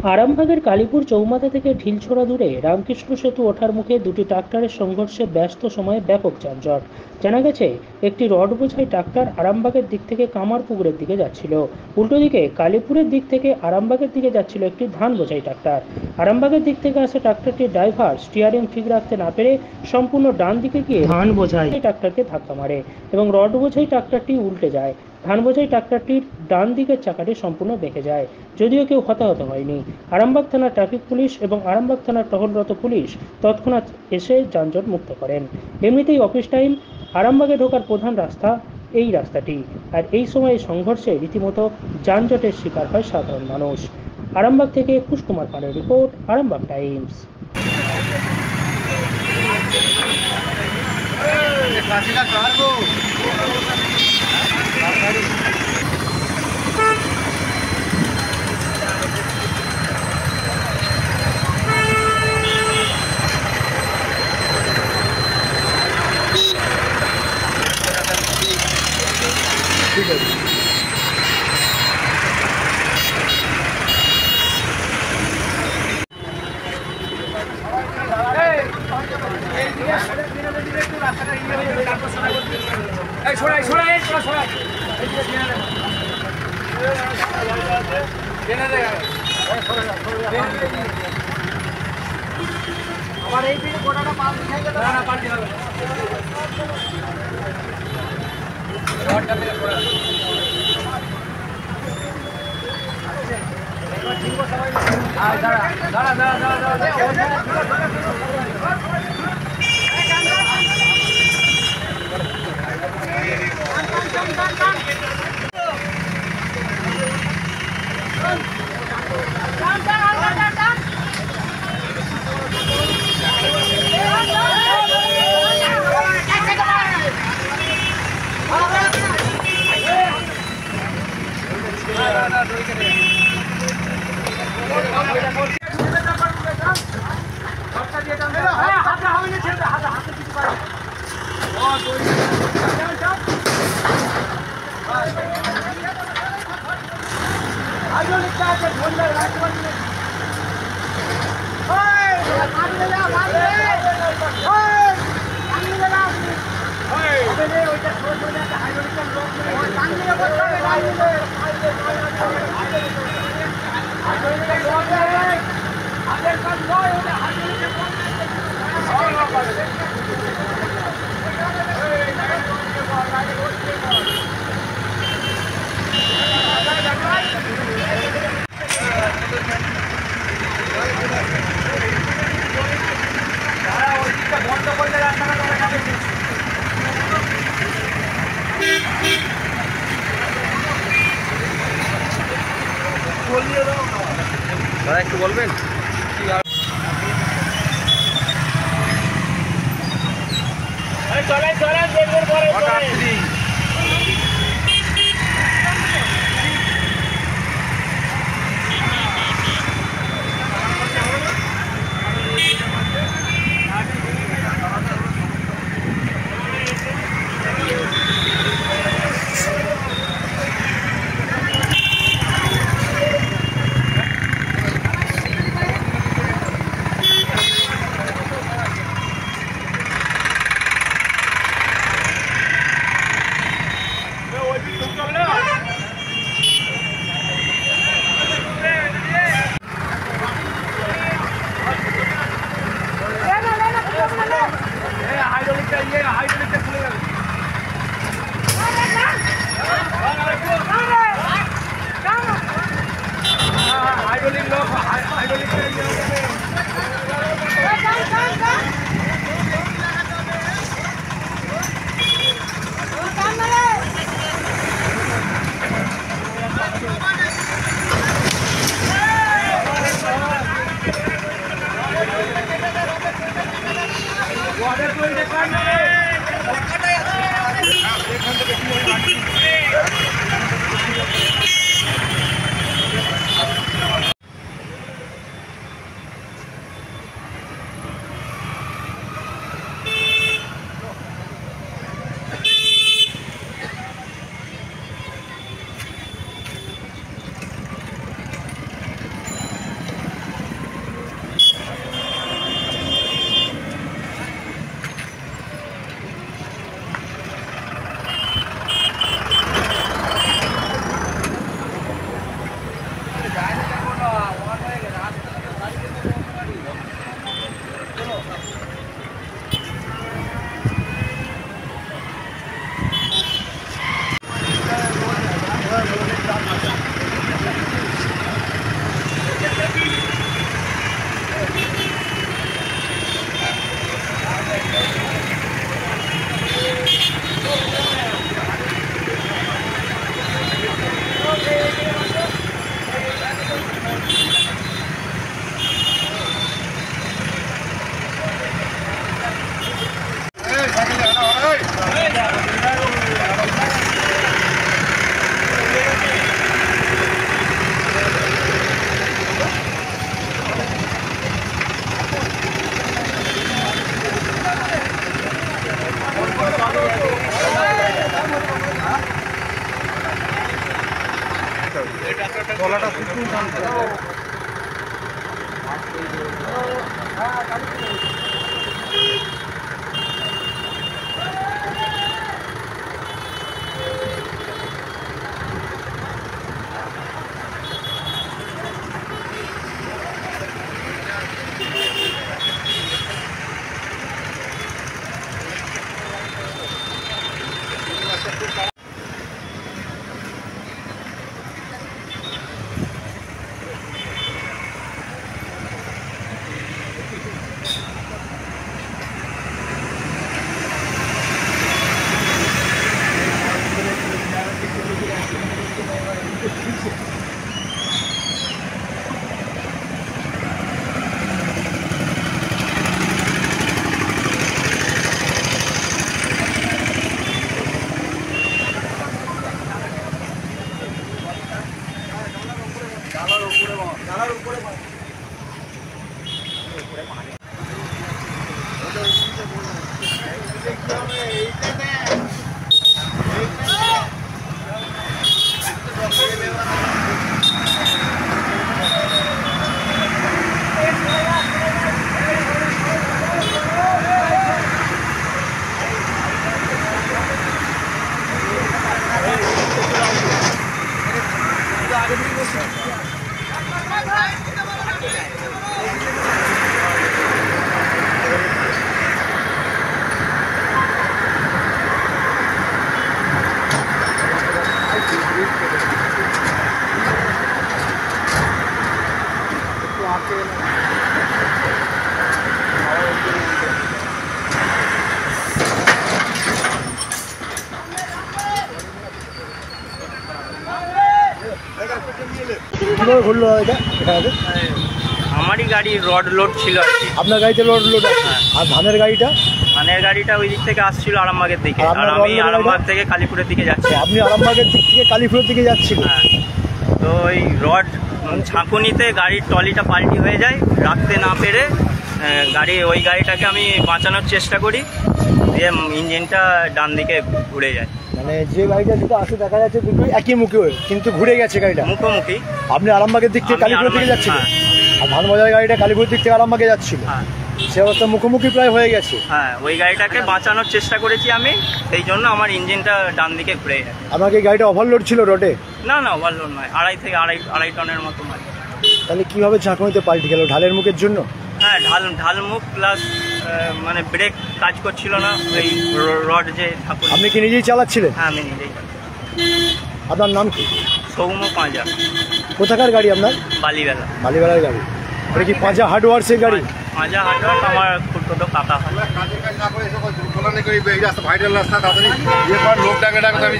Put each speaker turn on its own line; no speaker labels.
আরামবাগের কালীপুর চৌমাথা থেকে ঢিলছোড়া দূরে রামকৃষ্ণ সেতু ওঠার মুখে দুটি ট্রাক্টরের সংঘর্ষে ব্যস্ত সময়ে ব্যাপক যানজট। জানা গেছে, একটি রড বোঝাই ট্রাক্টর আরামবাগের দিক থেকে কামারপুকুরের দিকে যাচ্ছিল। উল্টো দিকে কালীপুরের দিক থেকে আরামবাগের দিকে যাচ্ছিল একটি ধান বোঝাই ট্রাক্টর। আরামবাগের দিক থেকে আসা ট্রাক্টরটির ড্রাইভার স্টিয়ারিং ঠিক রাখতে না পেরে সম্পূর্ণ ডান দিকে গিয়ে ধান বোঝাই ট্রাক্টরকে ধাক্কা মারে এবং রড বোঝাই ট্রাক্টরটি উল্টে যায়। ধান বোঝাই ট্রাক্টরটির ডান দিকের চাকাটি সম্পূর্ণ বেঁকে যায়, যদিও কেউ হতাহত হয়নি। আরামবাগ থানার ট্রাফিক পুলিশ এবং আরামবাগ থানার টহলরত পুলিশ তৎক্ষণাৎ এসে যানজট মুক্ত করেন। এমনিতেই অফিস টাইম, আরামবাগে ঢোকার প্রধান রাস্তা এই রাস্তাটি, আর এই সময়ে সংঘর্ষে রীতিমতো যানজটের শিকার হয় সাধারণ মানুষ। আরামবাগ থেকে কুশ কুমার পালের রিপোর্ট, আরামবাগ টাইমস। ঠিক আছে।
আমার এই দিকে গোটাটা পাল্টে খাইতে না না পাল্টে হবে রডটা থেকে পড়া এবার ঠিক আছে সবাই আয় দাঁড়া দাঁড়া দাঁড়া দাঁড়া দাদা একটু বলবেন চলে চলে দেখবেন পরে
কিভাবে ঘুরলো এটা?
আমারই গাড়ি রড লোড ছিল আর কি।
আপনার গাড়িতে লোড আছে? আর ধানের গাড়িটা?
ধানের গাড়িটা ওই দিক থেকে আসছিল আরামবাগের দিকে,
আর
আর
আপনার
আমি
রড লোডের
আরামবাগ
গাড়িটা?
থেকে কালীপুরের দিকে যাচ্ছি।
আপনি আরামবাগের দিক থেকে কালীপুরের দিকে যাচ্ছিলেন?
হ্যাঁ, তো ওই রড ঝাঁকুনিতে গাড়ির ট্রলিটা পাল্টি হয়ে যায়, রাখতে না পেরে ওই গাড়িটাকে আমি বাঁচানোর চেষ্টা করি, দিয়ে ইঞ্জিনটা ডান দিকে ঘুরে যায়।
মানে যে গাড়িটা যেটা আসে দেখা যাচ্ছে দুটোই একই মুখে, কিন্তু ঘুরে গেছে গাড়িটা
মুখোমুখি।
আপনি আরামবাগের দিক থেকে
আমি
কালীপুরের দিকে
আরামবাগ,
যাচ্ছিলেন?
হ্যাঁ।
আর ধানবাজার গাড়িটা কালীপুরের দিক থেকে আরামবাগে যাচ্ছিল?
হ্যাঁ
সে অবস্থা মুখোমুখি প্রায় হয়ে গেছে।
হ্যাঁ, ওই গাড়িটাকে বাঁচানোর চেষ্টা করেছি আমি, সেই জন্য আমার ইঞ্জিনটা ডান দিকে ঘুরে যায়।
আমাকে এই গাড়িটা ওভারলোড ছিল রোডে?
না না, ওভারলোড নয়, আড়াই টনের মতো মাল।
তাহলে কিভাবে ঝাঁকুনিতে পাল্টে গেল? ঢালের মুখের জন্য?
হ্যাঁ, ঢাল মুখ প্লাস মানে ব্রেক কাজ করছিল না, ওই রড যে ঠাকুর।
আপনি কি নিজেই চালাচ্ছিলেন?
হ্যাঁ, আমি নিজেই।
আপনার নাম কি?
সৌম্য পাঁজা।
কোথাকার গাড়ি আপনার?
বালিবেলা।
বালিবেলার গাড়ি? ওটা কি পাঁজা হার্ডওয়ার্সের গাড়ি?
পাঁজা হাটওয়ার আমার খুব কাকা হয়।
ভাইরাল রাস্তা তাড়াতাড়ি লোক ডাকে আমি